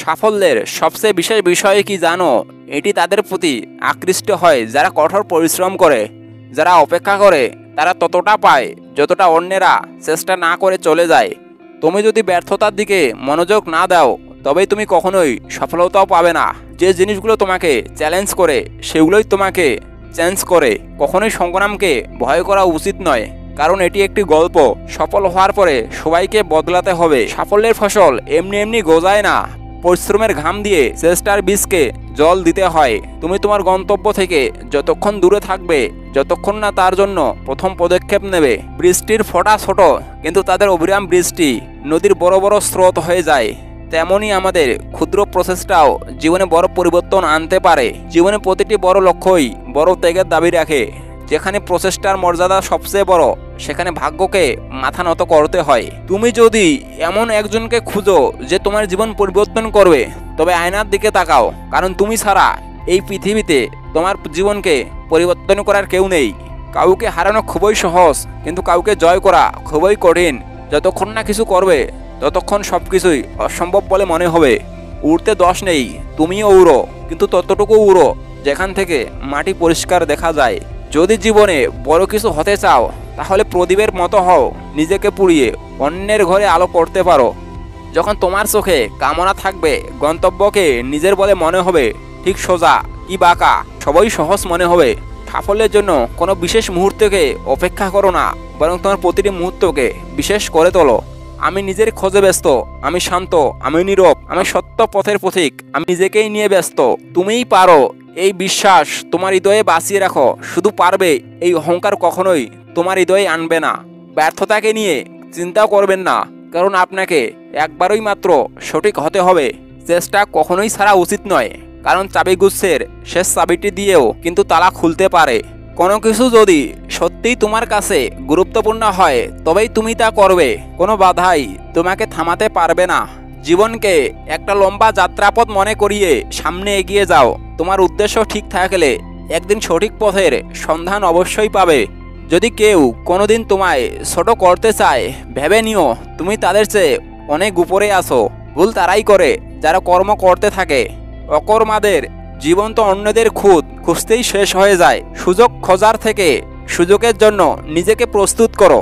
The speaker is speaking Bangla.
সাফল্যের সবচেয়ে বিশেষ বিষয় কি জানো? এটি তাদের প্রতি আকৃষ্ট হয় যারা কঠোর পরিশ্রম করে, যারা অপেক্ষা করে তারা ততটা পায় যতটা অন্যেরা চেষ্টা না করে চলে যায়। তুমি যদি ব্যর্থতার দিকে মনোযোগ না দাও তবেই তুমি কখনোই সফলতাও পাবে না। যে জিনিসগুলো তোমাকে চ্যালেঞ্জ করে সেগুলোই তোমাকে চেঞ্জ করে। কখনোই সংগ্রামকে ভয় করা উচিত নয়, কারণ এটি একটি গল্প। সফল হওয়ার পরে সবাইকে বদলাতে হবে। সাফল্যের ফসল এমনি এমনি গজায় না, পরিশ্রমের ঘাম দিয়ে চেষ্টার বীজকে জল দিতে হয়। তুমি তোমার গন্তব্য থেকে যতক্ষণ দূরে থাকবে, যতক্ষণ না তার জন্য প্রথম পদক্ষেপ নেবে। বৃষ্টির ফোঁটা ছোট, কিন্তু তাদের অবিরাম বৃষ্টি নদীর বড় বড় স্রোত হয়ে যায়। তেমনই আমাদের ক্ষুদ্র প্রচেষ্টাও জীবনে বড় পরিবর্তন আনতে পারে। জীবনে প্রতিটি বড় লক্ষ্যই বড় ত্যাগের দাবি রাখে। যেখানে প্রচেষ্টার মর্যাদা সবচেয়ে বড়, সেখানে ভাগ্যকে মাথা নত করতে হয়। তুমি যদি এমন একজনকে খুঁজো যে তোমার জীবন পরিবর্তন করবে, তবে আয়নার দিকে তাকাও, কারণ তুমি ছাড়া এই পৃথিবীতে তোমার জীবনকে পরিবর্তন করার কেউ নেই। কাউকে হারানো খুবই সহজ, কিন্তু কাউকে জয় করা খুবই কঠিন। যতক্ষণ না কিছু করবে ততক্ষণ সব কিছুই অসম্ভব বলে মনে হবে। উড়তে দোষ নেই, তুমিও উড়ো, কিন্তু ততটুকু উড়ো যেখান থেকে মাটি পরিষ্কার দেখা যায়। যদি জীবনে বড় কিছু হতে চাও তাহলে প্রদীপের মতো হও, নিজেকে পুড়িয়ে অন্যের ঘরে আলো করতে পারো। যখন তোমার চোখে কামনা থাকবে, গন্তব্যকে নিজের বলে মনে হবে। ঠিক সোজা কি বাঁকা সবই সহজ মনে হবে। সাফল্যের জন্য কোনো বিশেষ মুহূর্তকে অপেক্ষা করো না, বরং তোমার প্রতিটি মুহূর্তকে বিশেষ করে তোলো। আমি নিজের খোঁজে ব্যস্ত, আমি শান্ত, আমি নীরব, আমি সত্য পথের পথিক, আমি নিজেকেই নিয়ে ব্যস্ত। তুমিই পারো, এই বিশ্বাস তোমার হৃদয়ে বাঁচিয়ে রাখো। শুধু পারবে এই অহংকার কখনোই তোমার হৃদয়ে আনবে না। ব্যর্থতাকে নিয়ে চিন্তাও করবেন না, কারণ আপনাকে একবারই মাত্র সঠিক হতে হবে। চেষ্টা কখনোই ছাড়া উচিত নয়, কারণ চাবিগুচ্ছের শেষ চাবিটি দিয়েও কিন্তু তালা খুলতে পারে। কোনো কিছু যদি সত্যিই তোমার কাছে গুরুত্বপূর্ণ হয় তবেই তুমি তা করবে। কোনো বাধাই তোমাকে থামাতে পারবে না। জীবনকে একটা লম্বা যাত্রাপথ মনে করিয়ে সামনে এগিয়ে যাও। তোমার উদ্দেশ্য ঠিক থাকলে একদিন সঠিক পথের সন্ধান অবশ্যই পাবে। যদি কেউ কোনোদিন তোমায় ছোট করতে চায়, ভেবে নিও তুমি তাদের চেয়ে অনেক উপরে আছো। ভুল তারাই করে যারা কর্ম করতে থাকে। অকর্মাদের জীবন তো অন্যদের খুঁজতেই শেষ হয়ে যায়। সুযোগ খোঁজার থেকে সুযোগের জন্য নিজেকে প্রস্তুত করো।